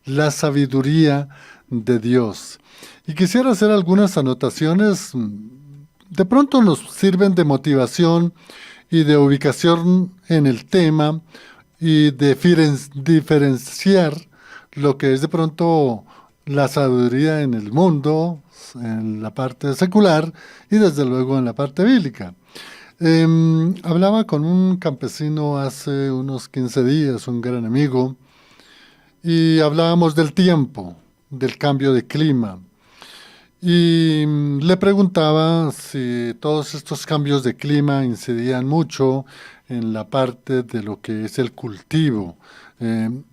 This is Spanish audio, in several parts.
la sabiduría de Dios. Y quisiera hacer algunas anotaciones, de pronto nos sirven de motivación y de ubicación en el tema y de diferenciar lo que es de pronto la sabiduría en el mundo, en la parte secular y desde luego en la parte bíblica. Hablaba con un campesino hace unos 15 días, un gran amigo, y hablábamos del tiempo, del cambio de clima. Y le preguntaba si todos estos cambios de clima incidían mucho en la parte de lo que es el cultivo.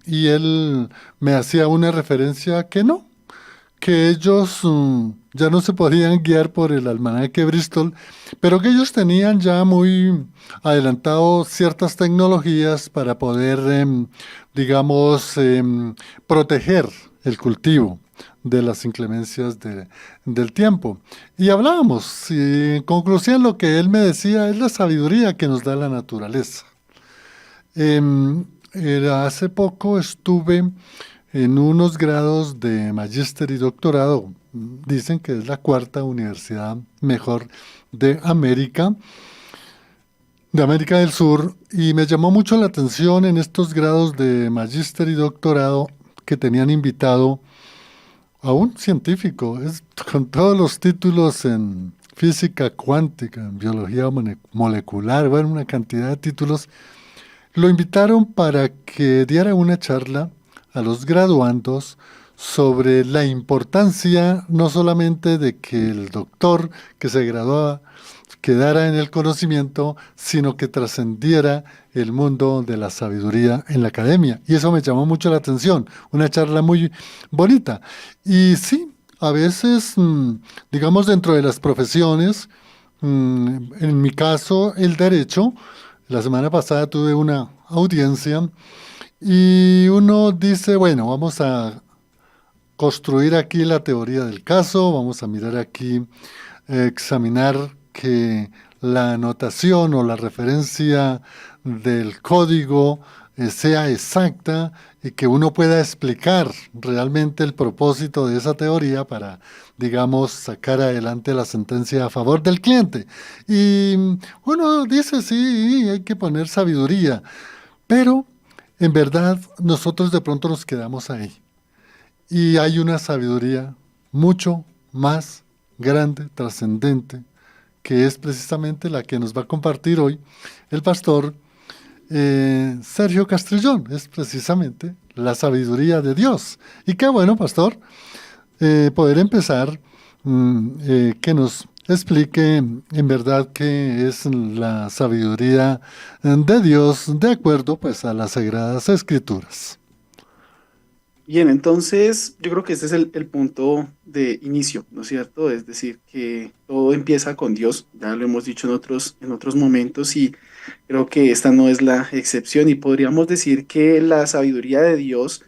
Y él me hacía una referencia que no, que ellos ya no se podían guiar por el almanaque Bristol, pero que ellos tenían ya muy adelantado ciertas tecnologías para poder, digamos, proteger el cultivo de las inclemencias del tiempo. Y hablábamos, y en conclusión lo que él me decía es la sabiduría que nos da la naturaleza. Hace poco estuve en unos grados de magíster y doctorado. Dicen que es la cuarta universidad mejor de América del Sur, y me llamó mucho la atención en estos grados de magíster y doctorado que tenían invitado a un científico, con todos los títulos en física cuántica, en biología molecular, bueno, una cantidad de títulos. Lo invitaron para que diera una charla a los graduandos sobre la importancia no solamente de que el doctor que se graduaba quedara en el conocimiento, sino que trascendiera el mundo de la sabiduría en la academia. Y eso me llamó mucho la atención, una charla muy bonita. Y sí, a veces, digamos, dentro de las profesiones, en mi caso, el derecho, la semana pasada tuve una audiencia y uno dice, bueno, vamos a construir aquí la teoría del caso, vamos a mirar aquí, examinar que la anotación o la referencia del código sea exacta y que uno pueda explicar realmente el propósito de esa teoría para, digamos, sacar adelante la sentencia a favor del cliente. Y uno dice, sí, hay que poner sabiduría, pero en verdad nosotros de pronto nos quedamos ahí. Y hay una sabiduría mucho más grande, trascendente, que es precisamente la que nos va a compartir hoy el pastor Sergio Castrillón. Es precisamente la sabiduría de Dios. Y qué bueno, pastor, poder empezar, que nos explique en verdad qué es la sabiduría de Dios de acuerdo pues a las Sagradas Escrituras. Bien, entonces yo creo que este es el punto de inicio, ¿no es cierto? Es decir, que todo empieza con Dios, ya lo hemos dicho en otros momentos y creo que esta no es la excepción y podríamos decir que la sabiduría de Dios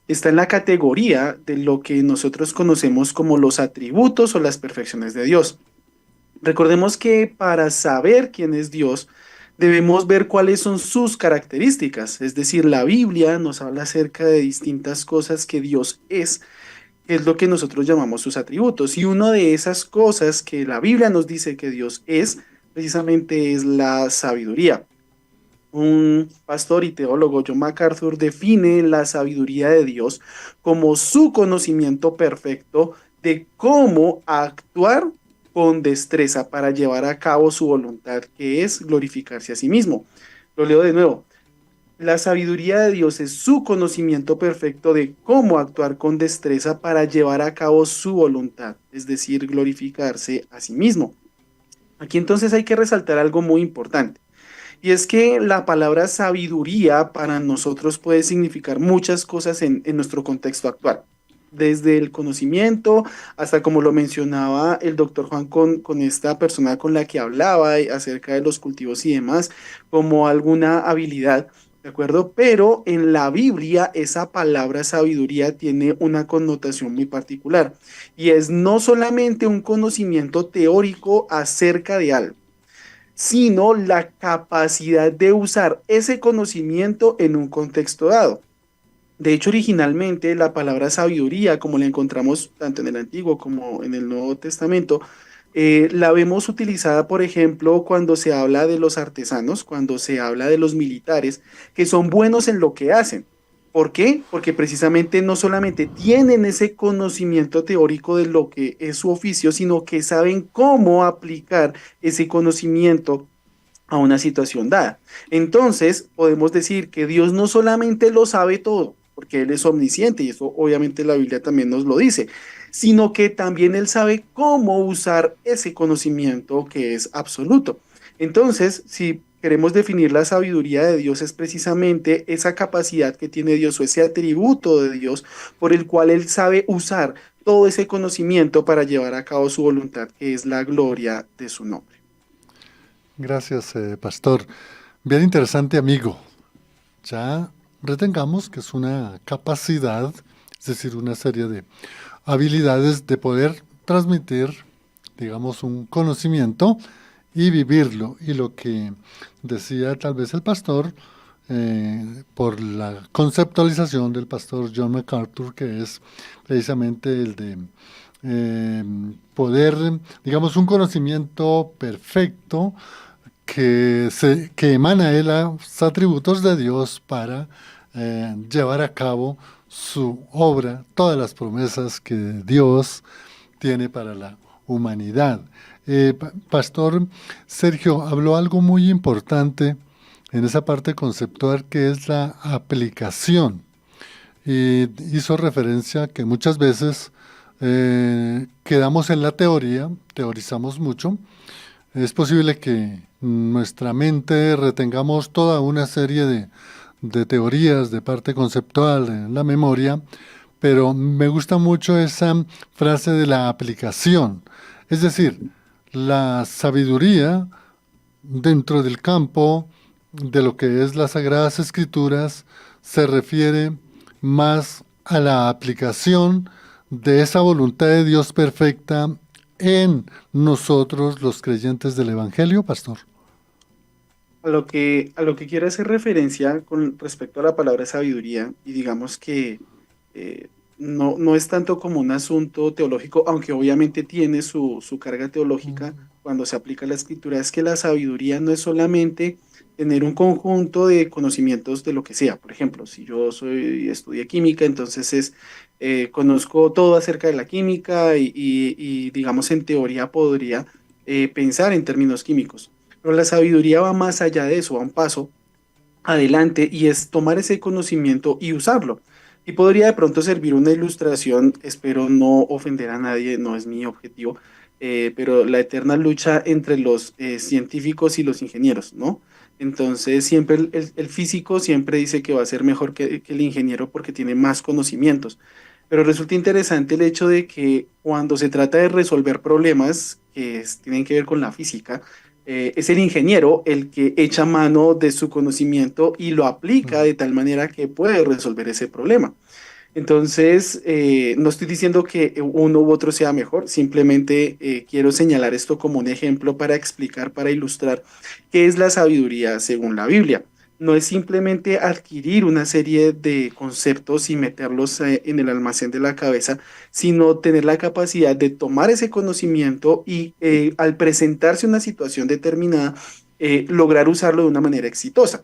está en la categoría de lo que nosotros conocemos como los atributos o las perfecciones de Dios. Recordemos que para saber quién es Dios, debemos ver cuáles son sus características. Es decir, la Biblia nos habla acerca de distintas cosas que Dios es, que es lo que nosotros llamamos sus atributos. Y una de esas cosas que la Biblia nos dice que Dios es, precisamente es la sabiduría. Un pastor y teólogo, John MacArthur, define la sabiduría de Dios como su conocimiento perfecto de cómo actuar con destreza para llevar a cabo su voluntad, que es glorificarse a sí mismo. Lo leo de nuevo. La sabiduría de Dios es su conocimiento perfecto de cómo actuar con destreza para llevar a cabo su voluntad, es decir, glorificarse a sí mismo. Aquí entonces hay que resaltar algo muy importante. Y es que la palabra sabiduría para nosotros puede significar muchas cosas en nuestro contexto actual. Desde el conocimiento hasta como lo mencionaba el doctor Juan con esta persona con la que hablaba acerca de los cultivos y demás, como alguna habilidad, ¿de acuerdo? Pero en la Biblia esa palabra sabiduría tiene una connotación muy particular y es no solamente un conocimiento teórico acerca de algo, sino la capacidad de usar ese conocimiento en un contexto dado. De hecho, originalmente la palabra sabiduría, como la encontramos tanto en el Antiguo como en el Nuevo Testamento, la vemos utilizada, por ejemplo, cuando se habla de los artesanos, cuando se habla de los militares, que son buenos en lo que hacen. ¿Por qué? Porque precisamente no solamente tienen ese conocimiento teórico de lo que es su oficio, sino que saben cómo aplicar ese conocimiento a una situación dada. Entonces, podemos decir que Dios no solamente lo sabe todo, porque Él es omnisciente, y eso obviamente la Biblia también nos lo dice, sino que también Él sabe cómo usar ese conocimiento que es absoluto. Entonces, si queremos definir la sabiduría de Dios, es precisamente esa capacidad que tiene Dios o ese atributo de Dios por el cual Él sabe usar todo ese conocimiento para llevar a cabo su voluntad, que es la gloria de su nombre. Gracias, pastor. Bien interesante, amigo. Ya retengamos que es una capacidad, es decir, una serie de habilidades de poder transmitir, digamos, un conocimiento y vivirlo. Y lo que decía tal vez el pastor, por la conceptualización del pastor John MacArthur, que es precisamente el de eh, poder, digamos, un conocimiento perfecto que emana de los atributos de Dios para llevar a cabo su obra, todas las promesas que Dios tiene para la humanidad. Pastor Sergio habló algo muy importante en esa parte conceptual que es la aplicación. Y hizo referencia a que muchas veces quedamos en la teoría, teorizamos mucho. Es posible que nuestra mente retengamos toda una serie de teorías de parte conceptual en la memoria, pero me gusta mucho esa frase de la aplicación. Es decir, la sabiduría dentro del campo de lo que es las Sagradas Escrituras se refiere más a la aplicación de esa voluntad de Dios perfecta en nosotros los creyentes del Evangelio, pastor. A lo que quiero hacer referencia con respecto a la palabra sabiduría, y digamos que eh, no es tanto como un asunto teológico, aunque obviamente tiene su carga teológica cuando se aplica a la escritura, es que la sabiduría no es solamente tener un conjunto de conocimientos de lo que sea. Por ejemplo, si yo estudié química, entonces conozco todo acerca de la química y, digamos en teoría podría pensar en términos químicos. Pero la sabiduría va más allá de eso, va un paso adelante y es tomar ese conocimiento y usarlo. Y podría de pronto servir una ilustración, espero no ofender a nadie, no es mi objetivo, pero la eterna lucha entre los científicos y los ingenieros, ¿no? Entonces, siempre el físico siempre dice que va a ser mejor que el ingeniero porque tiene más conocimientos. Pero resulta interesante el hecho de que cuando se trata de resolver problemas tienen que ver con la física, es el ingeniero el que echa mano de su conocimiento y lo aplica de tal manera que puede resolver ese problema. Entonces, no estoy diciendo que uno u otro sea mejor, simplemente quiero señalar esto como un ejemplo para explicar, para ilustrar qué es la sabiduría según la Biblia. No es simplemente adquirir una serie de conceptos y meterlos en el almacén de la cabeza, sino tener la capacidad de tomar ese conocimiento y al presentarse una situación determinada, lograr usarlo de una manera exitosa.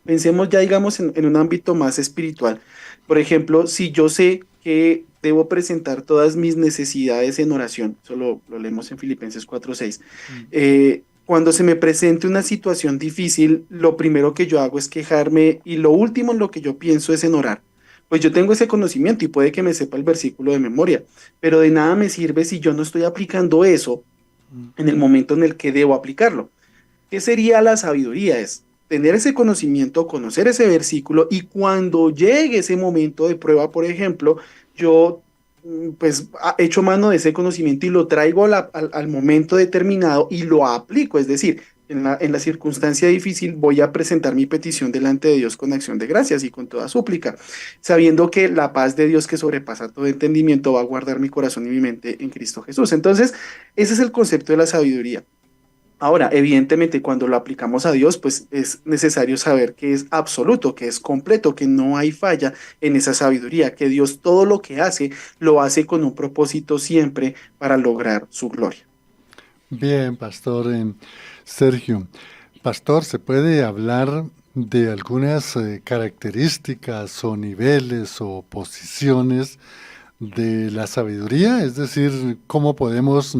Pensemos ya, digamos, en un ámbito más espiritual. Por ejemplo, si yo sé que debo presentar todas mis necesidades en oración, eso lo leemos en Filipenses 4:6, cuando se me presente una situación difícil, lo primero que yo hago es quejarme y lo último en lo que yo pienso es en orar. Pues yo tengo ese conocimiento y puede que me sepa el versículo de memoria, pero de nada me sirve si yo no estoy aplicando eso en el momento en el que debo aplicarlo. ¿Qué sería la sabiduría? Es tener ese conocimiento, conocer ese versículo y cuando llegue ese momento de prueba, por ejemplo, yo pues echo mano de ese conocimiento y lo traigo al momento determinado y lo aplico. Es decir, en la circunstancia difícil voy a presentar mi petición delante de Dios con acción de gracias y con toda súplica, sabiendo que la paz de Dios que sobrepasa todo entendimiento va a guardar mi corazón y mi mente en Cristo Jesús. Entonces, ese es el concepto de la sabiduría. Ahora, evidentemente, cuando lo aplicamos a Dios, pues es necesario saber que es absoluto, que es completo, que no hay falla en esa sabiduría, que Dios todo lo que hace, lo hace con un propósito siempre para lograr su gloria. Bien, Pastor Sergio. Pastor, ¿se puede hablar de algunas características o niveles o posiciones de la sabiduría? Es decir, ¿cómo podemos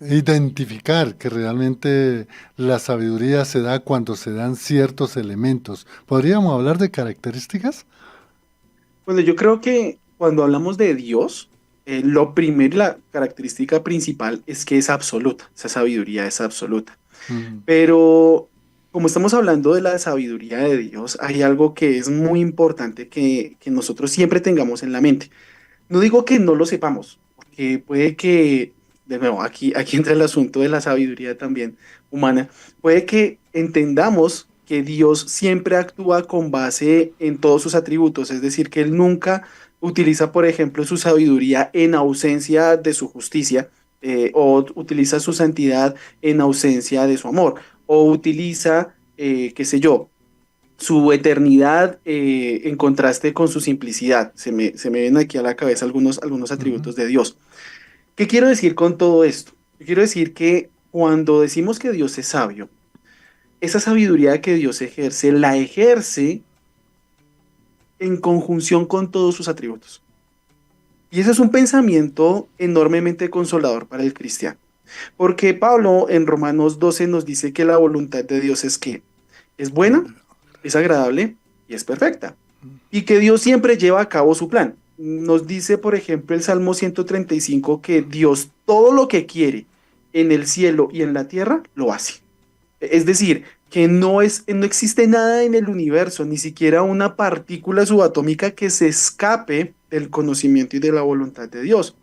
identificar que realmente la sabiduría se da cuando se dan ciertos elementos? ¿Podríamos hablar de características? Bueno, yo creo que cuando hablamos de Dios, lo primero y la característica principal es que es absoluta, esa sabiduría es absoluta. Mm, Pero como estamos hablando de la sabiduría de Dios, hay algo que es muy importante que nosotros siempre tengamos en la mente. No digo que no lo sepamos, porque puede que, de nuevo, aquí entra el asunto de la sabiduría también humana, puede que entendamos que Dios siempre actúa con base en todos sus atributos, es decir, que Él nunca utiliza, por ejemplo, su sabiduría en ausencia de su justicia, o utiliza su santidad en ausencia de su amor, o utiliza, qué sé yo, su eternidad en contraste con su simplicidad. Se me vienen aquí a la cabeza algunos ujú. atributos de Dios. ¿Qué quiero decir con todo esto? Yo quiero decir que cuando decimos que Dios es sabio, esa sabiduría que Dios ejerce, la ejerce en conjunción con todos sus atributos. Y ese es un pensamiento enormemente consolador para el cristiano. Porque Pablo en Romanos 12 nos dice que la voluntad de Dios es que es buena, es agradable y es perfecta. Y que Dios siempre lleva a cabo su plan. Nos dice, por ejemplo, el Salmo 135 que Dios todo lo que quiere en el cielo y en la tierra lo hace. Es decir, que no existe nada en el universo, ni siquiera una partícula subatómica que se escape del conocimiento y de la voluntad de Dios.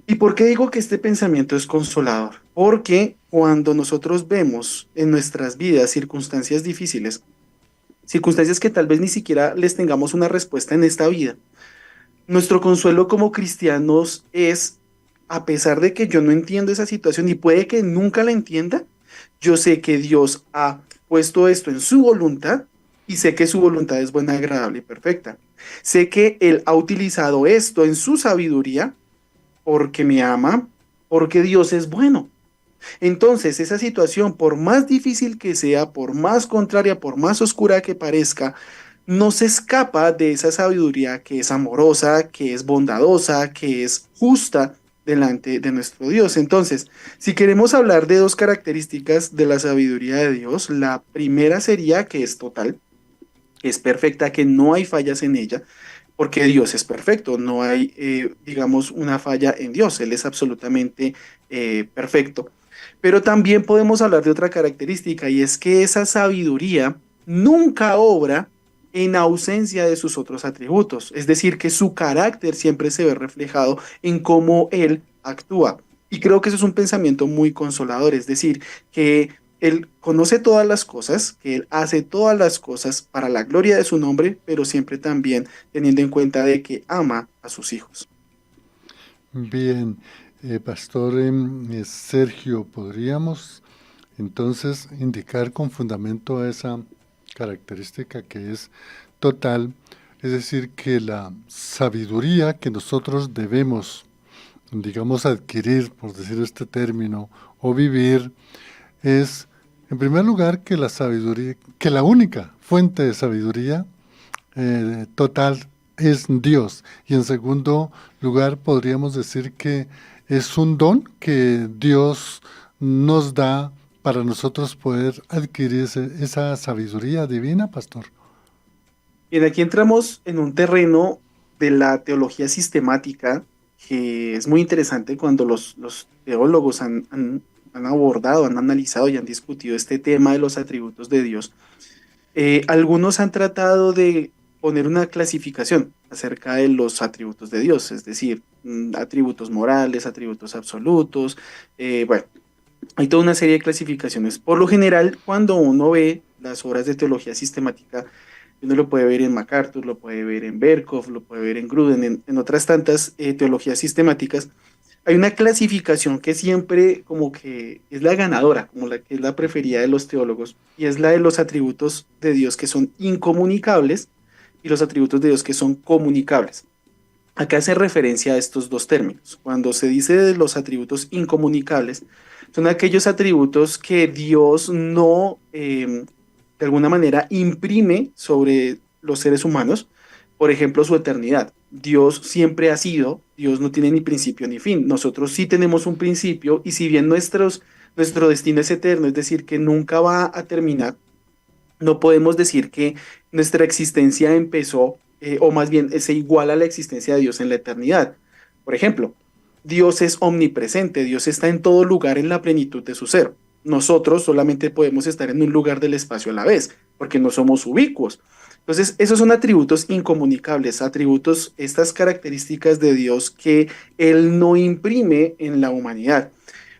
¿Y por qué digo que este pensamiento es consolador? Porque cuando nosotros vemos en nuestras vidas circunstancias difíciles, circunstancias que tal vez ni siquiera les tengamos una respuesta en esta vida, nuestro consuelo como cristianos es, a pesar de que yo no entiendo esa situación y puede que nunca la entienda, yo sé que Dios ha puesto esto en su voluntad y sé que su voluntad es buena, agradable y perfecta. Sé que Él ha utilizado esto en su sabiduría porque me ama, porque Dios es bueno. Entonces, esa situación, por más difícil que sea, por más contraria, por más oscura que parezca, no se escapa de esa sabiduría que es amorosa, que es bondadosa, que es justa delante de nuestro Dios. Entonces, si queremos hablar de dos características de la sabiduría de Dios, la primera sería que es total, que es perfecta, que no hay fallas en ella, porque Dios es perfecto, no hay, digamos, una falla en Dios, Él es absolutamente perfecto. Pero también podemos hablar de otra característica y es que esa sabiduría nunca obra en ausencia de sus otros atributos, es decir, que su carácter siempre se ve reflejado en cómo Él actúa. Y creo que eso es un pensamiento muy consolador, es decir, que Él conoce todas las cosas, que Él hace todas las cosas para la gloria de su nombre, pero siempre también teniendo en cuenta de que ama a sus hijos. Bien, Pastor Sergio, ¿podríamos entonces indicar con fundamento a esa característica que es total? Es decir, que la sabiduría que nosotros debemos, digamos, adquirir, por decir este término, o vivir, es, en primer lugar, que la sabiduría, que la única fuente de sabiduría total es Dios. Y en segundo lugar, podríamos decir que es un don que Dios nos da para nosotros poder adquirir esa sabiduría divina, pastor. Bien, aquí entramos en un terreno de la teología sistemática que es muy interesante cuando los teólogos han abordado, han analizado y han discutido este tema de los atributos de Dios. Algunos han tratado de poner una clasificación acerca de los atributos de Dios, es decir, atributos morales, atributos absolutos. Bueno, hay toda una serie de clasificaciones. Por lo general, cuando uno ve las obras de teología sistemática, uno lo puede ver en MacArthur, lo puede ver en Berkhoff, lo puede ver en Gruden, en otras tantas teologías sistemáticas. hay una clasificación que siempre como que es la ganadora, como la que es la preferida de los teólogos, y es la de los atributos de Dios que son incomunicables y los atributos de Dios que son comunicables. Acá hace referencia a estos dos términos. Cuando se dice de los atributos incomunicables, son aquellos atributos que Dios no, de alguna manera, imprime sobre los seres humanos. Por ejemplo, su eternidad. Dios siempre ha sido, Dios no tiene ni principio ni fin. Nosotros sí tenemos un principio y si bien nuestro destino es eterno, es decir, que nunca va a terminar, no podemos decir que nuestra existencia empezó, o más bien se iguala a la existencia de Dios en la eternidad. Por ejemplo, Dios es omnipresente, Dios está en todo lugar en la plenitud de su ser. Nosotros solamente podemos estar en un lugar del espacio a la vez, porque no somos ubicuos. Entonces, esos son atributos incomunicables, atributos, estas características de Dios que Él no imprime en la humanidad.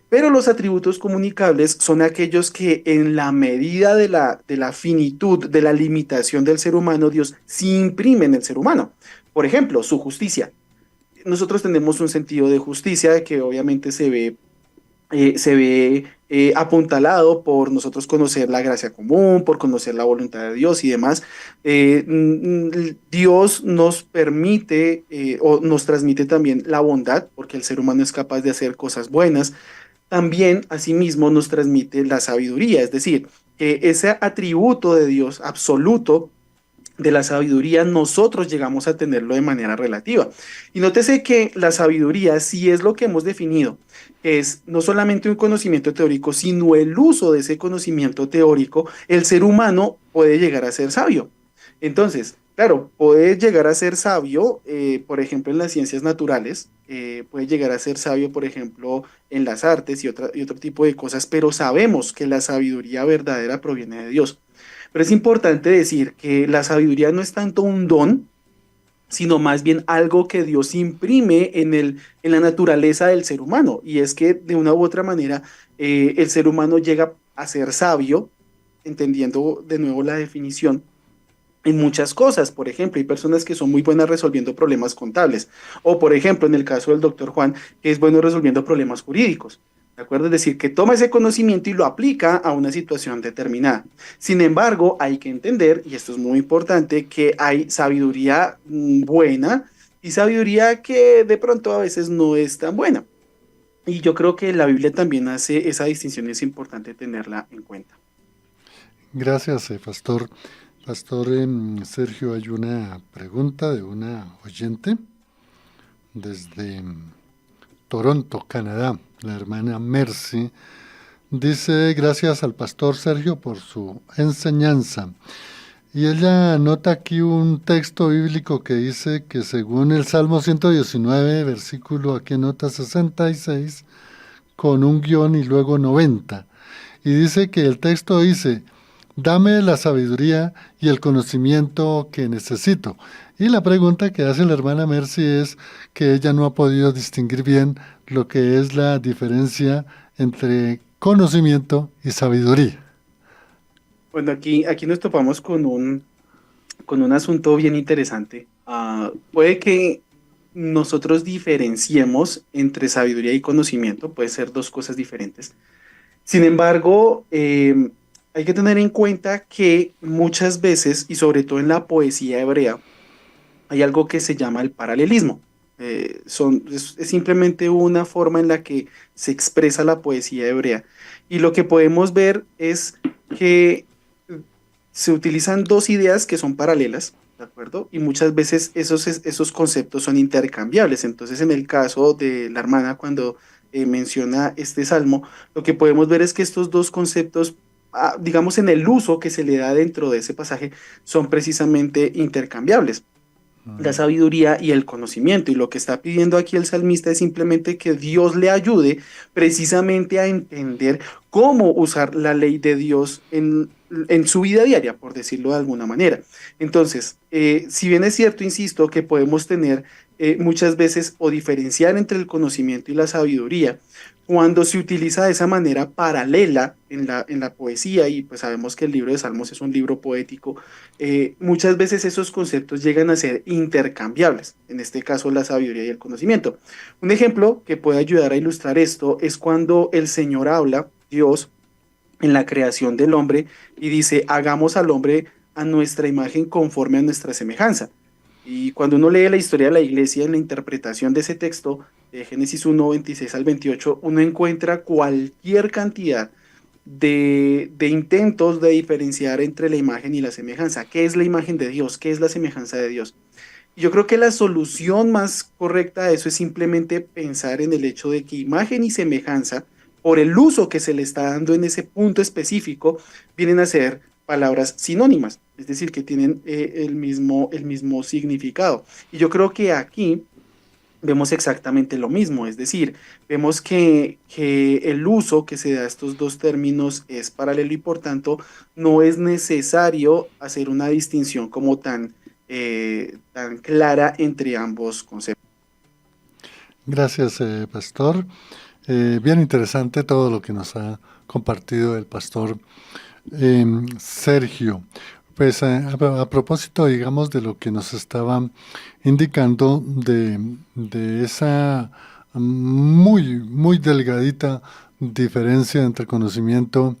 Pero los atributos comunicables son aquellos que en la medida de la finitud, de la limitación del ser humano, Dios sí imprime en el ser humano. Por ejemplo, su justicia. Nosotros tenemos un sentido de justicia que obviamente se ve apuntalado por nosotros conocer la gracia común, por conocer la voluntad de Dios y demás. Dios nos permite o nos transmite también la bondad, porque el ser humano es capaz de hacer cosas buenas. También, asimismo, nos transmite la sabiduría, es decir, que ese atributo de Dios absoluto de la sabiduría nosotros llegamos a tenerlo de manera relativa. Y nótese que la sabiduría sí es lo que hemos definido, que es no solamente un conocimiento teórico, sino el uso de ese conocimiento teórico, el ser humano puede llegar a ser sabio. Entonces, claro, puede llegar a ser sabio, por ejemplo, en las ciencias naturales, puede llegar a ser sabio, por ejemplo, en las artes y otro tipo de cosas, pero sabemos que la sabiduría verdadera proviene de Dios. Pero es importante decir que la sabiduría no es tanto un don, sino más bien algo que Dios imprime en la naturaleza del ser humano. Y es que de una u otra manera el ser humano llega a ser sabio, entendiendo de nuevo la definición, en muchas cosas. Por ejemplo, hay personas que son muy buenas resolviendo problemas contables. O, por ejemplo, en el caso del doctor Juan, que es bueno resolviendo problemas jurídicos. ¿De acuerdo? Es decir, que toma ese conocimiento y lo aplica a una situación determinada. Sin embargo, hay que entender, y esto es muy importante, que hay sabiduría buena y sabiduría que de pronto a veces no es tan buena. Y yo creo que la Biblia también hace esa distinción y es importante tenerla en cuenta. Gracias, Pastor. Pastor Sergio, hay una pregunta de una oyente desde Toronto, Canadá, la hermana Mercy. Dice, gracias al pastor Sergio por su enseñanza. Y ella anota aquí un texto bíblico que dice que según el Salmo 119, versículo aquí anota 66, con un guión y luego 90. Y dice que el texto dice, dame la sabiduría y el conocimiento que necesito. Y la pregunta que hace la hermana Mercy es que ella no ha podido distinguir bien lo que es la diferencia entre conocimiento y sabiduría. Bueno, aquí nos topamos con un asunto bien interesante. Puede que nosotros diferenciemos entre sabiduría y conocimiento, puede ser dos cosas diferentes. Sin embargo, hay que tener en cuenta que muchas veces, y sobre todo en la poesía hebrea, hay algo que se llama el paralelismo. Es simplemente una forma en la que se expresa la poesía hebrea. Y lo que podemos ver es que se utilizan dos ideas que son paralelas, ¿de acuerdo? Y muchas veces esos conceptos son intercambiables. Entonces, en el caso de la hermana, cuando menciona este salmo, lo que podemos ver es que estos dos conceptos, digamos, en el uso que se le da dentro de ese pasaje, son precisamente intercambiables, la sabiduría y el conocimiento. Y lo que está pidiendo aquí el salmista es simplemente que Dios le ayude precisamente a entender cómo usar la ley de Dios en su vida diaria, por decirlo de alguna manera. Entonces, si bien es cierto, insisto, que podemos tener muchas veces o diferenciar entre el conocimiento y la sabiduría, cuando se utiliza de esa manera paralela en la poesía, y pues sabemos que el libro de Salmos es un libro poético, muchas veces esos conceptos llegan a ser intercambiables, en este caso la sabiduría y el conocimiento. Un ejemplo que puede ayudar a ilustrar esto es cuando el Señor habla, Dios, en la creación del hombre y dice, hagamos al hombre a nuestra imagen conforme a nuestra semejanza. Y cuando uno lee la historia de la iglesia en la interpretación de ese texto, de Génesis 1, 26 al 28, uno encuentra cualquier cantidad de intentos de diferenciar entre la imagen y la semejanza. ¿Qué es la imagen de Dios? ¿Qué es la semejanza de Dios? Y yo creo que la solución más correcta a eso es simplemente pensar en el hecho de que imagen y semejanza, por el uso que se le está dando en ese punto específico, vienen a ser palabras sinónimas, es decir, que tienen el mismo significado. Y yo creo que aquí vemos exactamente lo mismo, es decir, vemos que el uso que se da a estos dos términos es paralelo y por tanto no es necesario hacer una distinción como tan clara entre ambos conceptos. Gracias, pastor. Bien interesante todo lo que nos ha compartido el pastor Sergio. Pues a propósito, digamos, de lo que nos estaba indicando de esa muy delgadita diferencia entre conocimiento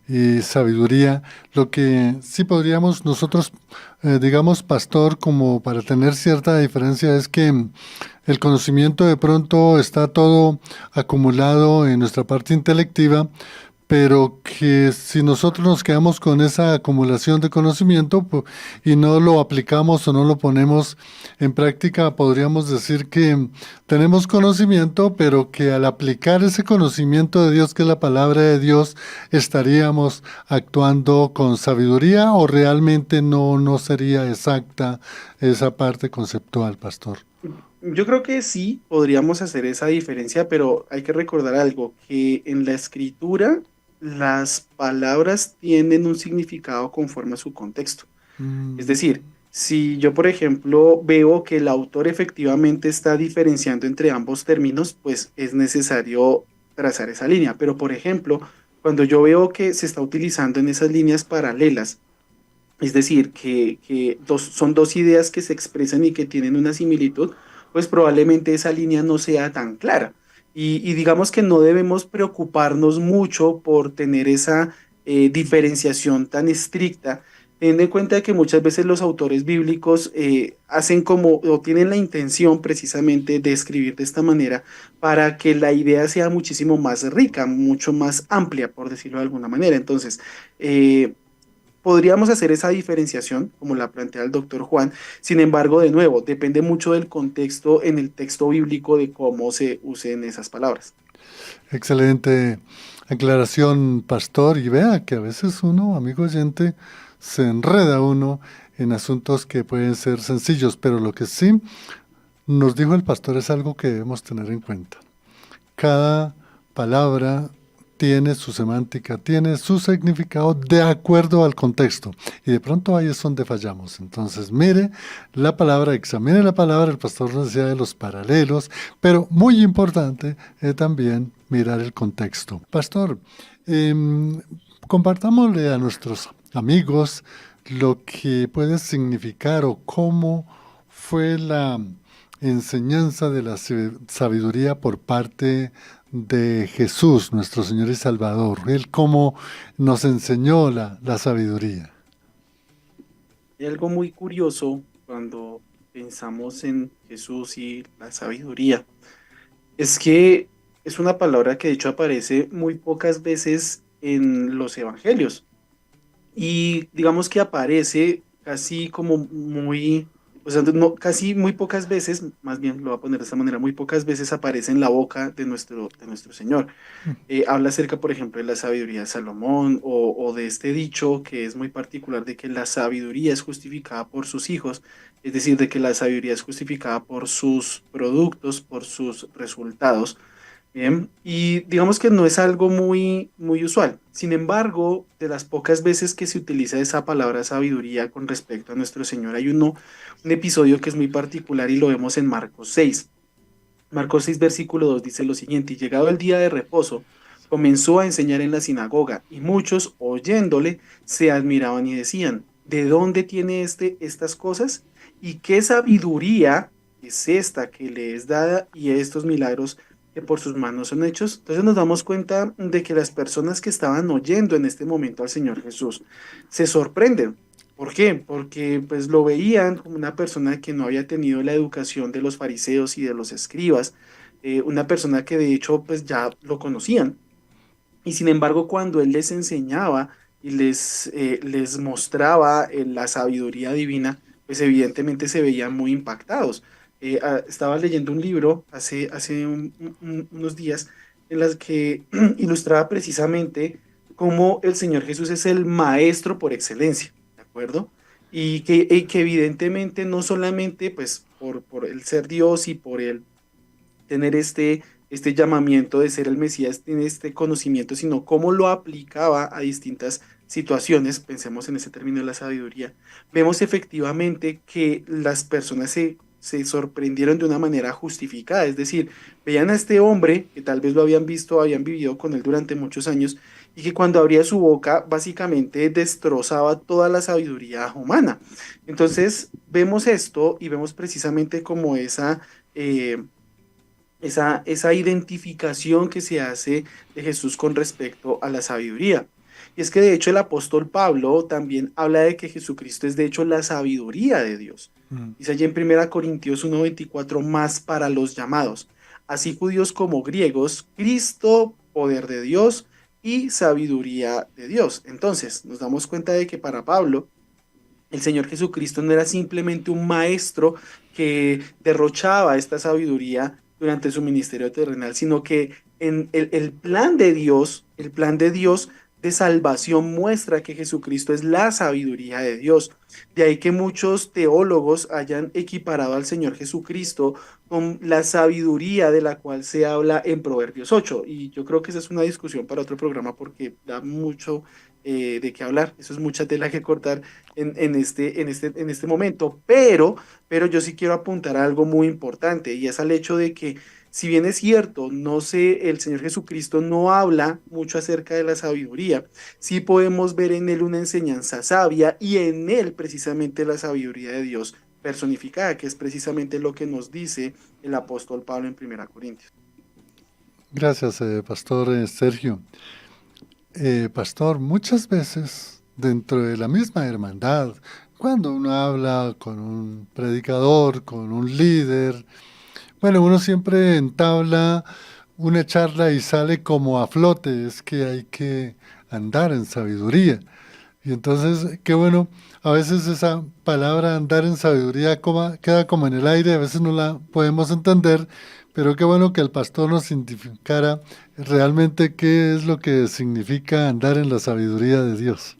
y sabiduría, lo que sí podríamos nosotros, digamos, pastor, como para tener cierta diferencia, es que el conocimiento de pronto está todo acumulado en nuestra parte intelectiva, pero que si nosotros nos quedamos con esa acumulación de conocimiento y no lo aplicamos o no lo ponemos en práctica, podríamos decir que tenemos conocimiento, pero que al aplicar ese conocimiento de Dios, que es la palabra de Dios, estaríamos actuando con sabiduría o realmente no sería exacta esa parte conceptual, pastor. Yo creo que sí podríamos hacer esa diferencia, pero hay que recordar algo, que en la escritura las palabras tienen un significado conforme a su contexto. Es Mm, decir, si yo, por ejemplo, veo que el autor efectivamente está diferenciando entre ambos términos, pues es necesario trazar esa línea. Pero, por ejemplo, cuando yo veo que se está utilizando en esas líneas paralelas, es decir, que son dos ideas que se expresan y que tienen una similitud, pues probablemente esa línea no sea tan clara. Y digamos que no debemos preocuparnos mucho por tener esa diferenciación tan estricta, teniendo en cuenta que muchas veces los autores bíblicos hacen como o tienen la intención precisamente de escribir de esta manera para que la idea sea muchísimo más rica, mucho más amplia, por decirlo de alguna manera. Entonces, eh, podríamos hacer esa diferenciación, como la plantea el doctor Juan. Sin embargo, de nuevo, depende mucho del contexto en el texto bíblico de cómo se usen esas palabras. excelente aclaración, pastor. Y vea que a veces uno, amigo oyente, se enreda uno en asuntos que pueden ser sencillos, pero lo que sí nos dijo el pastor es algo que debemos tener en cuenta. Cada palabra tiene su semántica, tiene su significado de acuerdo al contexto. Y de pronto ahí es donde fallamos. Entonces, mire la palabra, examine la palabra. El pastor nos decía de los paralelos, pero muy importante también mirar el contexto. Pastor, compartámosle a nuestros amigos lo que puede significar o cómo fue la enseñanza de la sabiduría por parte de Jesús, nuestro Señor y Salvador. Él cómo nos enseñó la sabiduría. Hay algo muy curioso cuando pensamos en Jesús y la sabiduría. Es que es una palabra que de hecho aparece muy pocas veces en los evangelios. Y digamos que aparece casi como muy, o sea, no, casi muy pocas veces, más bien lo voy a poner de esta manera, muy pocas veces aparece en la boca de nuestro Señor. Habla acerca, por ejemplo, de la sabiduría de Salomón o de este dicho que es muy particular de que la sabiduría es justificada por sus hijos, es decir, de que la sabiduría es justificada por sus productos, por sus resultados. Bien, y digamos que no es algo muy usual. Sin embargo, de las pocas veces que se utiliza esa palabra sabiduría con respecto a nuestro Señor, hay un episodio que es muy particular y lo vemos en Marcos 6. Marcos 6, versículo 2 dice lo siguiente, y llegado el día de reposo, comenzó a enseñar en la sinagoga, y muchos, oyéndole, se admiraban y decían, ¿de dónde tiene estas cosas? ¿Y qué sabiduría es esta que le es dada y estos milagros que por sus manos son hechos? Entonces nos damos cuenta de que las personas que estaban oyendo en este momento al Señor Jesús se sorprenden. ¿Por qué? Porque pues lo veían como una persona que no había tenido la educación de los fariseos y de los escribas, una persona que de hecho pues ya lo conocían. Y sin embargo, cuando él les enseñaba y les mostraba la sabiduría divina, pues evidentemente se veían muy impactados. Estaba leyendo un libro hace unos días en las que ilustraba precisamente cómo el Señor Jesús es el maestro por excelencia, ¿de acuerdo? Y que evidentemente no solamente pues por el ser Dios y por el tener este llamamiento de ser el Mesías, tiene este conocimiento, sino cómo lo aplicaba a distintas situaciones, pensemos en ese término de la sabiduría, vemos efectivamente que las personas se sorprendieron de una manera justificada, es decir, veían a este hombre que tal vez lo habían visto, habían vivido con él durante muchos años, y que cuando abría su boca básicamente destrozaba toda la sabiduría humana. Entonces vemos esto y vemos precisamente como eh, esa identificación que se hace de Jesús con respecto a la sabiduría. Y es que de hecho el apóstol Pablo también habla de que Jesucristo es de hecho la sabiduría de Dios. Mm. Dice allí en 1 Corintios 1:24, más para los llamados, así judíos como griegos, Cristo, poder de Dios y sabiduría de Dios. Entonces nos damos cuenta de que para Pablo, el Señor Jesucristo no era simplemente un maestro que derrochaba esta sabiduría durante su ministerio terrenal, sino que en el plan de Dios, el plan de Dios de salvación muestra que Jesucristo es la sabiduría de Dios. De ahí que muchos teólogos hayan equiparado al Señor Jesucristo con la sabiduría de la cual se habla en Proverbios 8. Y yo creo que esa es una discusión para otro programa porque da mucho de qué hablar. Eso es mucha tela que cortar en este momento, pero yo sí quiero apuntar a algo muy importante y es al hecho de que si bien es cierto, no sé, el Señor Jesucristo no habla mucho acerca de la sabiduría, sí podemos ver en él una enseñanza sabia y en él precisamente la sabiduría de Dios personificada, que es precisamente lo que nos dice el apóstol Pablo en 1 Corintios. Gracias, Pastor Sergio. Pastor, muchas veces dentro de la misma hermandad, cuando uno habla con un predicador, con un líder, bueno, uno siempre entabla una charla y sale como a flote, es que hay que andar en sabiduría. Y entonces, qué bueno, a veces esa palabra andar en sabiduría queda como en el aire, a veces no la podemos entender, pero qué bueno que el pastor nos identificara realmente qué es lo que significa andar en la sabiduría de Dios.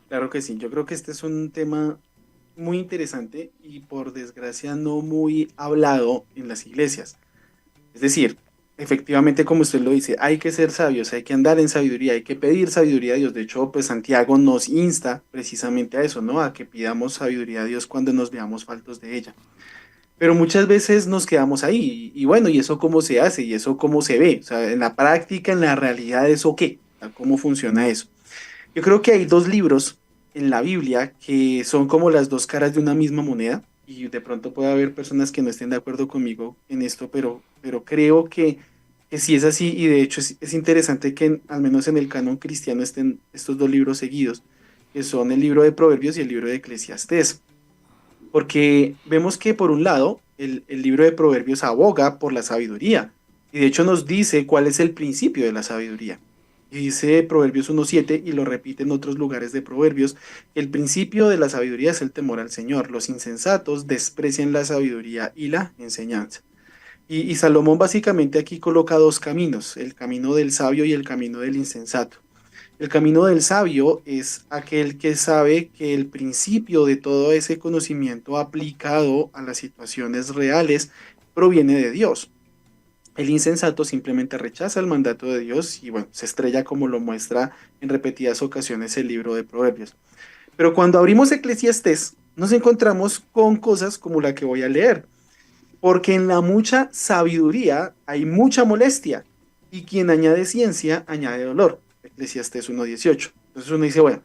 Claro que sí, yo creo que este es un tema muy interesante y por desgracia no muy hablado en las iglesias. Es decir, efectivamente, como usted lo dice, hay que ser sabios, hay que andar en sabiduría, hay que pedir sabiduría a Dios. De hecho, pues Santiago nos insta precisamente a eso, ¿no? A que pidamos sabiduría a Dios cuando nos veamos faltos de ella. Pero muchas veces nos quedamos ahí y bueno, ¿y eso cómo se hace? ¿Y eso cómo se ve? O sea, en la práctica, en la realidad, ¿eso qué? O sea, ¿cómo funciona eso? Yo creo que hay dos libros en la Biblia que son como las dos caras de una misma moneda y de pronto puede haber personas que no estén de acuerdo conmigo en esto, pero creo que sí es así y de hecho es interesante que al menos en el canon cristiano estén estos dos libros seguidos, que son el libro de Proverbios y el libro de Eclesiastés, porque vemos que por un lado el libro de Proverbios aboga por la sabiduría y de hecho nos dice cuál es el principio de la sabiduría. Y dice Proverbios 1:7 y lo repite en otros lugares de Proverbios, que el principio de la sabiduría es el temor al Señor. Los insensatos desprecian la sabiduría y la enseñanza. Y Salomón básicamente aquí coloca dos caminos, el camino del sabio y el camino del insensato. El camino del sabio es aquel que sabe que el principio de todo ese conocimiento aplicado a las situaciones reales proviene de Dios. El insensato simplemente rechaza el mandato de Dios y bueno, se estrella como lo muestra en repetidas ocasiones el libro de Proverbios. Pero cuando abrimos Eclesiastés, nos encontramos con cosas como la que voy a leer. porque en la mucha sabiduría hay mucha molestia, y quien añade ciencia añade dolor. Eclesiastés 1:18. Entonces uno dice, bueno,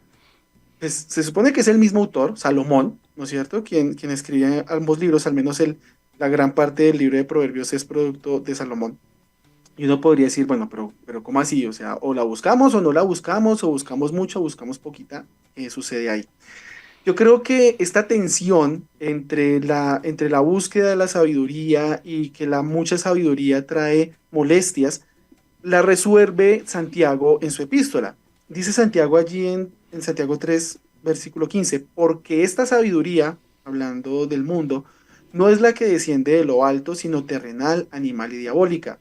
pues se supone que es el mismo autor, Salomón, ¿no es cierto? Quien escribe ambos libros, al menos la gran parte del libro de Proverbios es producto de Salomón. Y uno podría decir, bueno, pero ¿cómo así? O sea, o la buscamos o no la buscamos, o buscamos mucho o buscamos poquita. ¿Qué sucede ahí? Yo creo que esta tensión entre la búsqueda de la sabiduría y que la mucha sabiduría trae molestias, la resuelve Santiago en su epístola. Dice Santiago allí en Santiago 3 versículo 15, porque esta sabiduría, hablando del mundo, no es la que desciende de lo alto, sino terrenal, animal y diabólica.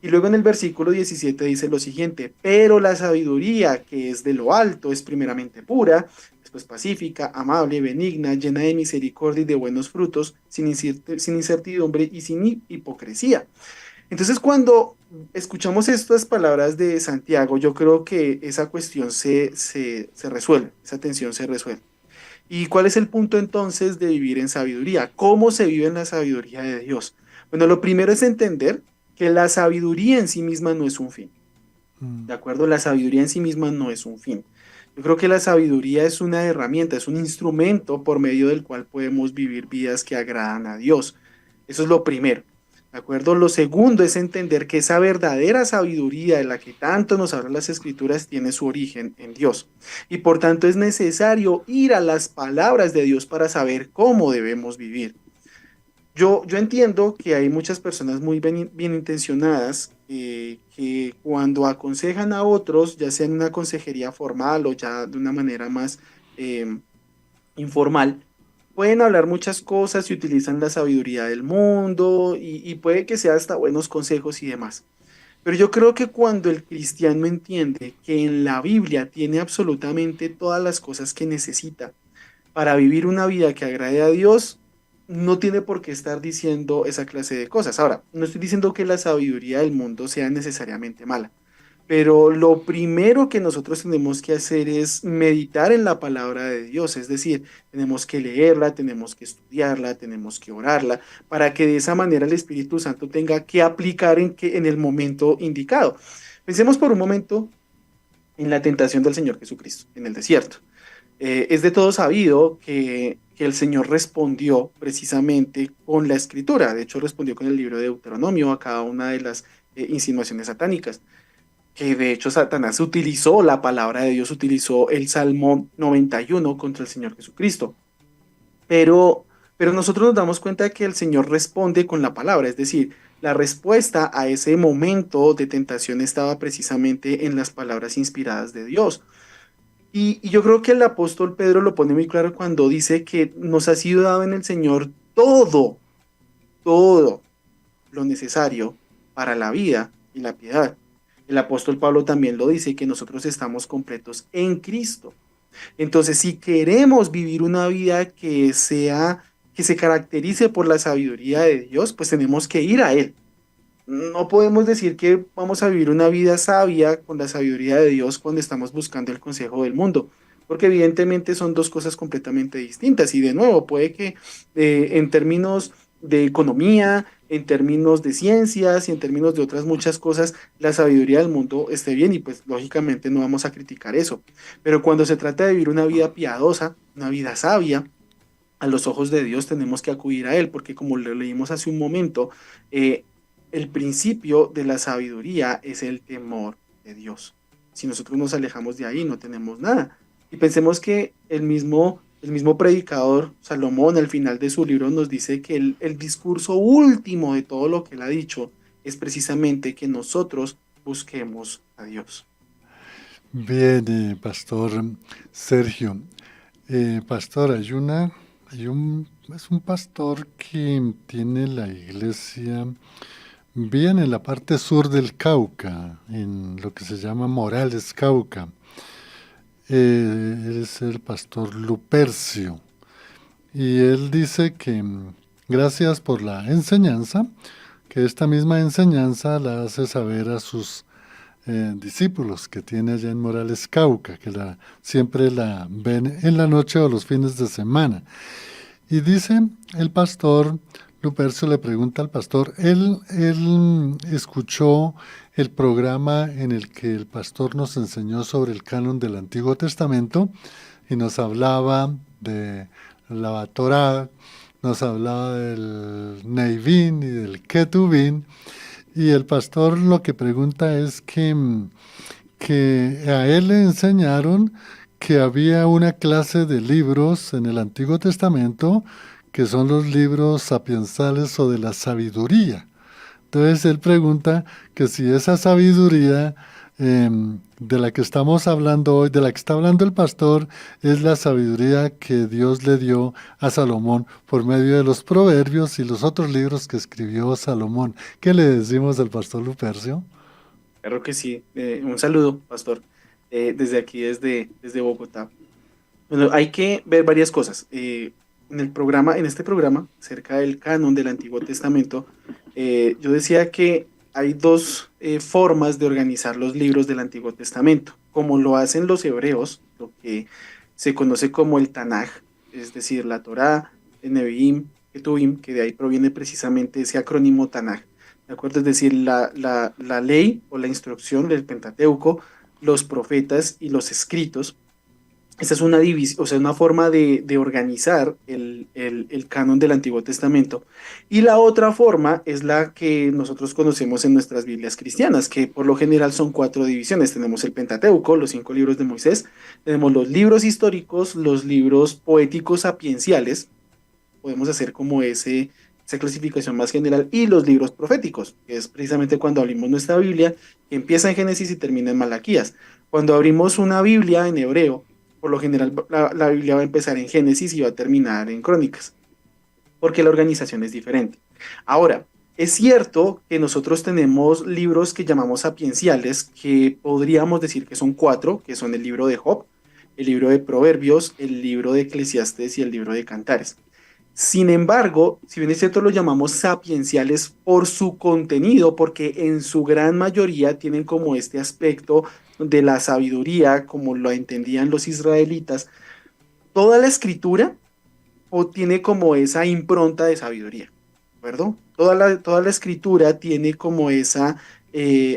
Y luego en el versículo 17 dice lo siguiente, pero la sabiduría que es de lo alto es primeramente pura, después pacífica, amable, benigna, llena de misericordia y de buenos frutos, sin incertidumbre y sin hipocresía. Entonces, cuando escuchamos estas palabras de Santiago, yo creo que esa cuestión se resuelve, esa tensión se resuelve. ¿Y cuál es el punto entonces de vivir en sabiduría? ¿Cómo se vive en la sabiduría de Dios? Bueno, lo primero es entender que la sabiduría en sí misma no es un fin. Mm. ¿De acuerdo? La sabiduría en sí misma no es un fin. Yo creo que la sabiduría es una herramienta, es un instrumento por medio del cual podemos vivir vidas que agradan a Dios. Eso es lo primero. ¿De acuerdo? Lo segundo es entender que esa verdadera sabiduría de la que tanto nos hablan las escrituras tiene su origen en Dios. Y por tanto es necesario ir a las palabras de Dios para saber cómo debemos vivir. Yo entiendo que hay muchas personas muy bien intencionadas que cuando aconsejan a otros, ya sea en una consejería formal o ya de una manera más eh, informal, pueden hablar muchas cosas y utilizan la sabiduría del mundo y puede que sea hasta buenos consejos y demás. Pero yo creo que cuando el cristiano entiende que en la Biblia tiene absolutamente todas las cosas que necesita, para vivir una vida que agrade a Dios, no tiene por qué estar diciendo esa clase de cosas. Ahora, no estoy diciendo que la sabiduría del mundo sea necesariamente mala, pero lo primero que nosotros tenemos que hacer es meditar en la palabra de Dios, es decir, tenemos que leerla, tenemos que estudiarla, tenemos que orarla, para que de esa manera el Espíritu Santo tenga que aplicar en el momento indicado. Pensemos por un momento en la tentación del Señor Jesucristo, en el desierto. Es de todo sabido que el Señor respondió precisamente con la escritura. De hecho, respondió con el libro de Deuteronomio a cada una de las insinuaciones satánicas. Que de hecho Satanás utilizó la palabra de Dios, utilizó el Salmo 91 contra el Señor Jesucristo. Pero nosotros nos damos cuenta de que el Señor responde con la palabra, es decir, la respuesta a ese momento de tentación estaba precisamente en las palabras inspiradas de Dios. Y yo creo que el apóstol Pedro lo pone muy claro cuando dice que nos ha sido dado en el Señor todo lo necesario para la vida y la piedad. El apóstol Pablo también lo dice, que nosotros estamos completos en Cristo. Entonces, si queremos vivir una vida que se caracterice por la sabiduría de Dios, pues tenemos que ir a Él. No podemos decir que vamos a vivir una vida sabia con la sabiduría de Dios cuando estamos buscando el consejo del mundo, porque evidentemente son dos cosas completamente distintas. Y de nuevo, puede que en términos de economía, en términos de ciencias y en términos de otras muchas cosas, la sabiduría del mundo esté bien y pues lógicamente no vamos a criticar eso. Pero cuando se trata de vivir una vida piadosa, una vida sabia, a los ojos de Dios tenemos que acudir a Él, porque como lo leímos hace un momento, eh, el principio de la sabiduría es el temor de Dios. Si nosotros nos alejamos de ahí, no tenemos nada. Y pensemos que el mismo predicador, Salomón, al final de su libro nos dice que el discurso último de todo lo que él ha dicho es precisamente que nosotros busquemos a Dios. Bien, Pastor Sergio. Pastor, es un pastor que tiene la iglesia bien en la parte sur del Cauca, en lo que se llama Morales, Cauca. Él es el pastor Lupercio. Y él dice que gracias por la enseñanza, que esta misma enseñanza la hace saber a sus discípulos que tiene allá en Morales, Cauca, que siempre la ven en la noche o los fines de semana. Y dice el pastor Lupercio le pregunta al pastor, él escuchó el programa en el que el pastor nos enseñó sobre el canon del Antiguo Testamento y nos hablaba de la Torá, nos hablaba del Neivín y del Ketuvín, y el pastor lo que pregunta es que a él le enseñaron que había una clase de libros en el Antiguo Testamento que son los libros sapiensales o de la sabiduría. Entonces él pregunta que si esa sabiduría de la que estamos hablando hoy, de la que está hablando el pastor, es la sabiduría que Dios le dio a Salomón por medio de los proverbios y los otros libros que escribió Salomón. ¿Qué le decimos al pastor Lupercio? Claro que sí. Un saludo, pastor, desde aquí, desde Bogotá. Bueno, hay que ver varias cosas. En este programa, acerca del canon del Antiguo Testamento, yo decía que hay dos formas de organizar los libros del Antiguo Testamento, como lo hacen los hebreos, lo que se conoce como el Tanaj, es decir, la Torá, el Nevi'im, Ketuvim, que de ahí proviene precisamente ese acrónimo Tanaj, ¿de acuerdo? Es decir, la ley o la instrucción del Pentateuco, los profetas y los escritos. Esa es una división, o sea, una forma de organizar el canon del Antiguo Testamento. Y la otra forma es la que nosotros conocemos en nuestras Biblias cristianas, que por lo general son cuatro divisiones. Tenemos el Pentateuco, los 5 libros de Moisés, tenemos los libros históricos, los libros poéticos sapienciales, podemos hacer como esa clasificación más general, y los libros proféticos, que es precisamente cuando abrimos nuestra Biblia, que empieza en Génesis y termina en Malaquías. Cuando abrimos una Biblia en hebreo, por lo general la Biblia va a empezar en Génesis y va a terminar en Crónicas, porque la organización es diferente. Ahora, es cierto que nosotros tenemos libros que llamamos sapienciales, que podríamos decir que son cuatro, que son el libro de Job, el libro de Proverbios, el libro de Eclesiastés y el libro de Cantares. Sin embargo, si bien es cierto, lo llamamos sapienciales por su contenido, porque en su gran mayoría tienen como este aspecto de la sabiduría, como lo entendían los israelitas. Toda la escritura o tiene como esa impronta de sabiduría, ¿de acuerdo? Toda la escritura tiene como esa,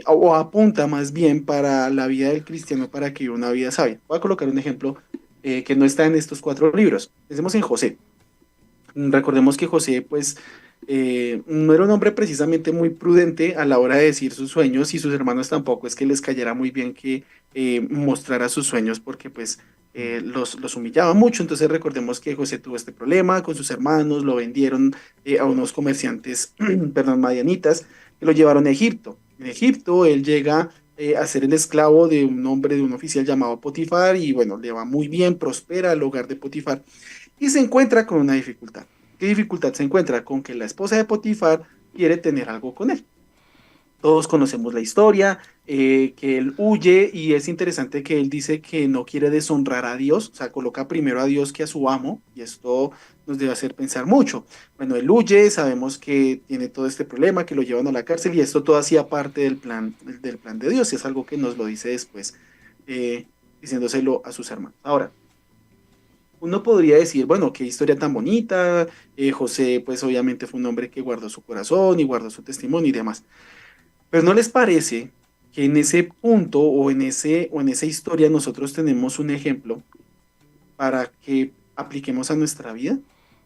o apunta más bien para la vida del cristiano, para que viva una vida sabia. Voy a colocar un ejemplo que no está en estos 4 libros. Pensemos en José. Recordemos que José, pues, no era un hombre precisamente muy prudente a la hora de decir sus sueños, y sus hermanos tampoco es que les cayera muy bien que mostrara sus sueños, porque pues los humillaba mucho. Entonces recordemos que José tuvo este problema con sus hermanos, lo vendieron a unos comerciantes, perdón, madianitas, que lo llevaron a Egipto. En Egipto él llega a ser el esclavo de un hombre, de un oficial llamado Potifar, y bueno, le va muy bien, prospera al hogar de Potifar, y se encuentra con una dificultad. ¿Qué dificultad se encuentra? Con que la esposa de Potifar quiere tener algo con él. Todos conocemos la historia, que él huye, y es interesante que él dice que no quiere deshonrar a Dios, o sea, coloca primero a Dios que a su amo, y esto nos debe hacer pensar mucho. Bueno, él huye, sabemos que tiene todo este problema, que lo llevan a la cárcel, y esto todo hacía parte del plan de Dios, y es algo que nos lo dice después, eh, diciéndoselo a sus hermanos. Ahora, uno podría decir, bueno, qué historia tan bonita, José pues obviamente fue un hombre que guardó su corazón y guardó su testimonio y demás, pero ¿no les parece que en ese punto o en esa historia nosotros tenemos un ejemplo para que apliquemos a nuestra vida?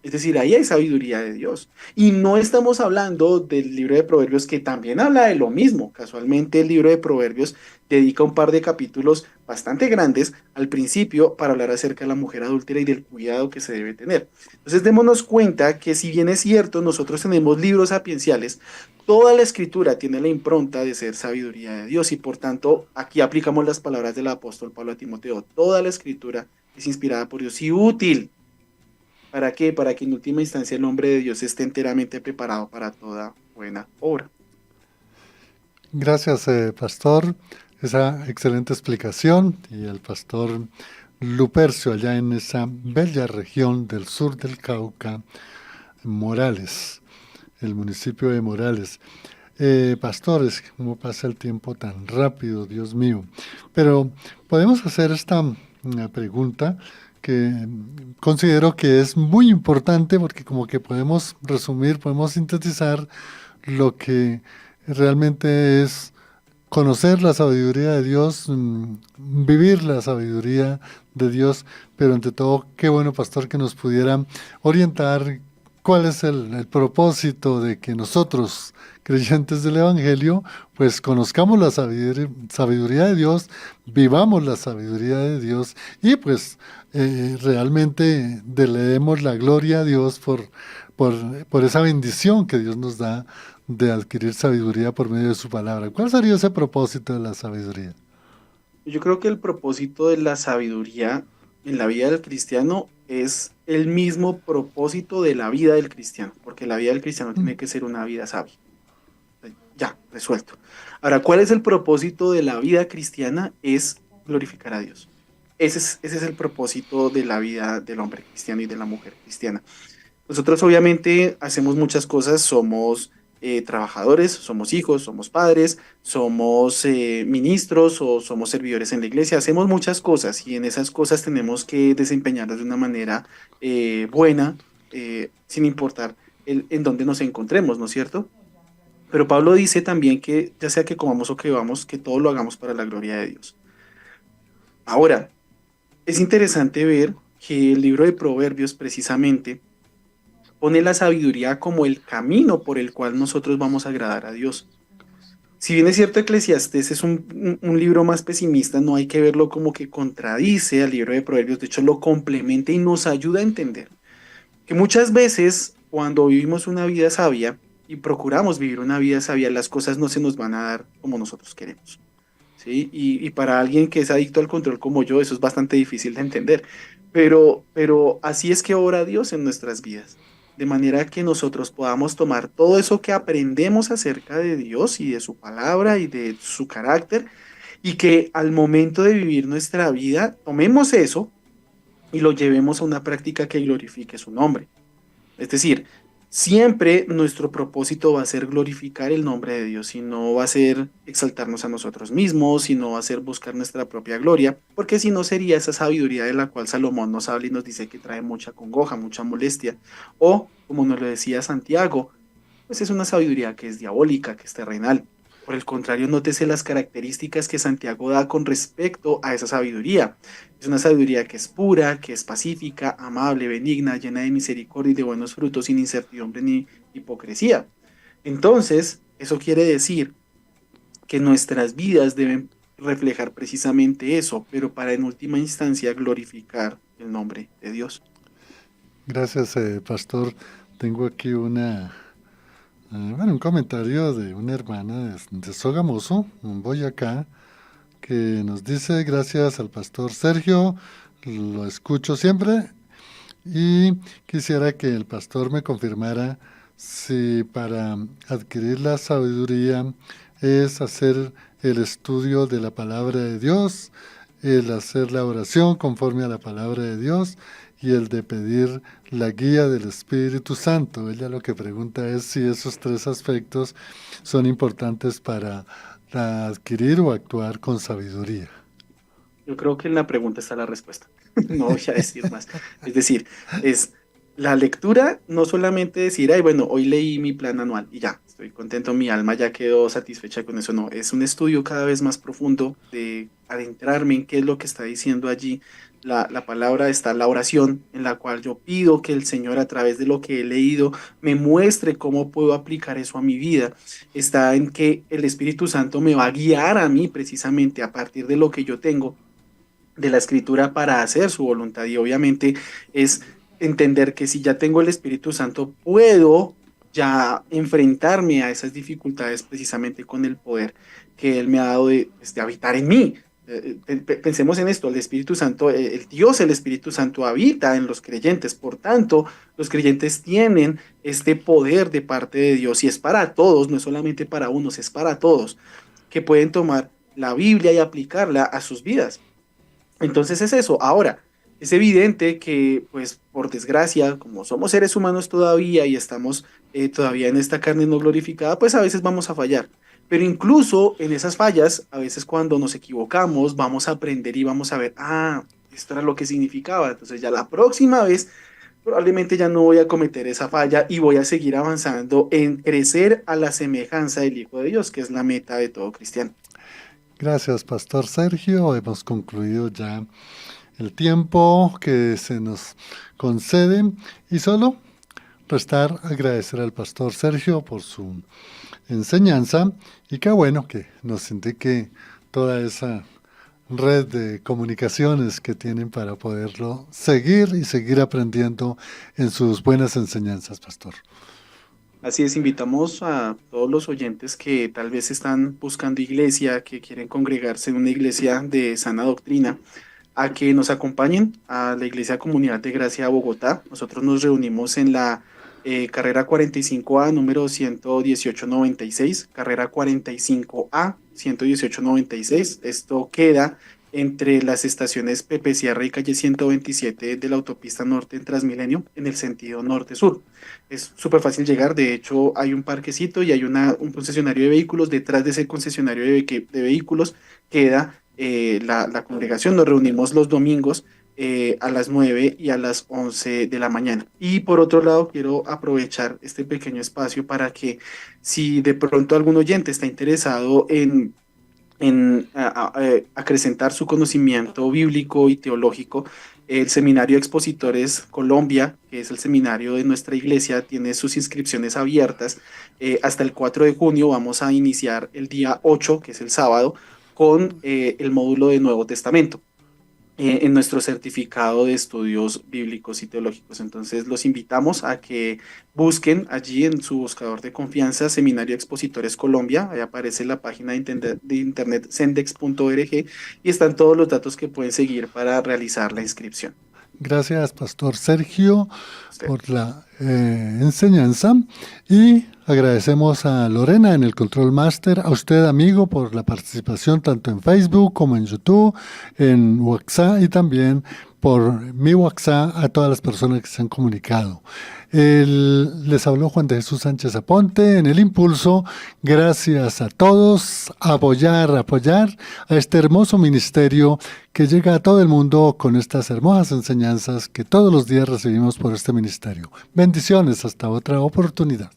Es decir, ahí hay sabiduría de Dios. Y no estamos hablando del libro de Proverbios, que también habla de lo mismo. Casualmente el libro de Proverbios dedica un par de capítulos bastante grandes al principio para hablar acerca de la mujer adúltera y del cuidado que se debe tener. Entonces démonos cuenta que, si bien es cierto, nosotros tenemos libros sapienciales, toda la escritura tiene la impronta de ser sabiduría de Dios, y por tanto aquí aplicamos las palabras del apóstol Pablo a Timoteo. Toda la escritura es inspirada por Dios y útil. ¿Para qué? Para que en última instancia el hombre de Dios esté enteramente preparado para toda buena obra. Gracias, pastor. Esa excelente explicación. Y el pastor Lupercio, allá en esa bella región del sur del Cauca, Morales, el municipio de Morales. Pastores, cómo pasa el tiempo tan rápido, Dios mío. Pero podemos hacer esta pregunta que considero que es muy importante porque como que podemos resumir, podemos sintetizar lo que realmente es conocer la sabiduría de Dios, vivir la sabiduría de Dios, pero ante todo, qué bueno, pastor, que nos pudiera orientar cuál es el propósito de que nosotros, creyentes del Evangelio, pues conozcamos la sabiduría de Dios, vivamos la sabiduría de Dios y pues realmente deleemos la gloria a Dios por esa bendición que Dios nos da de adquirir sabiduría por medio de su palabra. ¿Cuál sería ese propósito de la sabiduría? Yo creo que el propósito de la sabiduría en la vida del cristiano es el mismo propósito de la vida del cristiano, porque la vida del cristiano tiene que ser una vida sabia. Ya, resuelto. Ahora, ¿cuál es el propósito de la vida cristiana? Es glorificar a Dios. Ese es el propósito de la vida del hombre cristiano y de la mujer cristiana. Nosotros obviamente hacemos muchas cosas, somos trabajadores, somos hijos, somos padres, somos ministros o somos servidores en la iglesia, hacemos muchas cosas y en esas cosas tenemos que desempeñarlas de una manera buena, sin importar en dónde nos encontremos, ¿no es cierto? Pero Pablo dice también que ya sea que comamos o que bebamos, que todo lo hagamos para la gloria de Dios. Ahora, es interesante ver que el libro de Proverbios precisamente pone la sabiduría como el camino por el cual nosotros vamos a agradar a Dios. Si bien es cierto, Eclesiastés es un libro más pesimista, no hay que verlo como que contradice al libro de Proverbios, de hecho lo complementa y nos ayuda a entender que muchas veces cuando vivimos una vida sabia y procuramos vivir una vida sabia, las cosas no se nos van a dar como nosotros queremos. ¿Sí? Y para alguien que es adicto al control como yo, eso es bastante difícil de entender. Pero así es que obra Dios en nuestras vidas. De manera que nosotros podamos tomar todo eso que aprendemos acerca de Dios y de su palabra y de su carácter, y que al momento de vivir nuestra vida, tomemos eso y lo llevemos a una práctica que glorifique su nombre. Es decir, siempre nuestro propósito va a ser glorificar el nombre de Dios y no va a ser exaltarnos a nosotros mismos, sino va a ser buscar nuestra propia gloria, porque si no sería esa sabiduría de la cual Salomón nos habla y nos dice que trae mucha congoja, mucha molestia, o como nos lo decía Santiago, pues es una sabiduría que es diabólica, que es terrenal. Por el contrario, nótese las características que Santiago da con respecto a esa sabiduría. Es una sabiduría que es pura, que es pacífica, amable, benigna, llena de misericordia y de buenos frutos, sin incertidumbre ni hipocresía. Entonces, eso quiere decir que nuestras vidas deben reflejar precisamente eso, pero para en última instancia glorificar el nombre de Dios. Gracias, pastor. Tengo aquí un comentario de una hermana de Sogamoso, en Boyacá, que nos dice, gracias al pastor Sergio, lo escucho siempre y quisiera que el pastor me confirmara si para adquirir la sabiduría es hacer el estudio de la palabra de Dios, el hacer la oración conforme a la palabra de Dios y el de pedir la guía del Espíritu Santo. Ella lo que pregunta es si esos tres aspectos son importantes para adquirir o actuar con sabiduría. Yo creo que en la pregunta está la respuesta. No voy a decir más. Es decir, es la lectura, no solamente decir, ay, bueno, hoy leí mi plan anual y ya, estoy contento, mi alma ya quedó satisfecha con eso. No, es un estudio cada vez más profundo de adentrarme en qué es lo que está diciendo allí. La palabra está la oración en la cual yo pido que el Señor a través de lo que he leído me muestre cómo puedo aplicar eso a mi vida. Está en que el Espíritu Santo me va a guiar a mí precisamente a partir de lo que yo tengo de la escritura para hacer su voluntad. Y obviamente es entender que si ya tengo el Espíritu Santo, puedo ya enfrentarme a esas dificultades precisamente con el poder que Él me ha dado de habitar en mí. Pensemos en esto, el Espíritu Santo, el Dios, el Espíritu Santo habita en los creyentes, por tanto, los creyentes tienen este poder de parte de Dios y es para todos, no es solamente para unos, es para todos, que pueden tomar la Biblia y aplicarla a sus vidas. Entonces es eso. Ahora, es evidente que, pues, por desgracia, como somos seres humanos todavía y estamos todavía en esta carne no glorificada, pues a veces vamos a fallar. Pero incluso en esas fallas, a veces cuando nos equivocamos, vamos a aprender y vamos a ver, esto era lo que significaba. Entonces ya la próxima vez probablemente ya no voy a cometer esa falla y voy a seguir avanzando en crecer a la semejanza del Hijo de Dios, que es la meta de todo cristiano. Gracias, Pastor Sergio. Hemos concluido ya el tiempo que se nos concede y solo restar agradecer al Pastor Sergio por su enseñanza y qué bueno que nos indique toda esa red de comunicaciones que tienen para poderlo seguir y seguir aprendiendo en sus buenas enseñanzas, Pastor. Así es, invitamos a todos los oyentes que tal vez están buscando iglesia, que quieren congregarse en una iglesia de sana doctrina, a que nos acompañen a la Iglesia Comunidad de Gracia Bogotá. Nosotros nos reunimos en la carrera 45A, número 11896, carrera 45A, 11896. Esto queda entre las estaciones Pepe Sierra y calle 127 de la autopista norte en Transmilenio, en el sentido norte-sur. Es súper fácil llegar, de hecho hay un parquecito y hay un concesionario de vehículos. Detrás de ese concesionario de vehículos queda la congregación. Nos reunimos los domingos a las 9 y a las 11 de la mañana. Y por otro lado, quiero aprovechar este pequeño espacio para que si de pronto algún oyente está interesado en acrecentar su conocimiento bíblico y teológico, el Seminario Expositores Colombia, que es el seminario de nuestra iglesia, tiene sus inscripciones abiertas. Hasta el 4 de junio vamos a iniciar el día 8, que es el sábado, con el módulo de Nuevo Testamento en nuestro certificado de estudios bíblicos y teológicos. Entonces los invitamos a que busquen allí en su buscador de confianza Seminario Expositores Colombia. Ahí aparece la página de internet sendex.org y están todos los datos que pueden seguir para realizar la inscripción. Gracias, Pastor Sergio, Usted. por la enseñanza y agradecemos a Lorena en el Control Master, a usted, amigo, por la participación tanto en Facebook como en YouTube, en WhatsApp y también por mi WhatsApp a todas las personas que se han comunicado. Les habló Juan de Jesús Sánchez Aponte en El Impulso. Gracias a todos. Apoyar a este hermoso ministerio que llega a todo el mundo con estas hermosas enseñanzas que todos los días recibimos por este ministerio. Bendiciones, hasta otra oportunidad.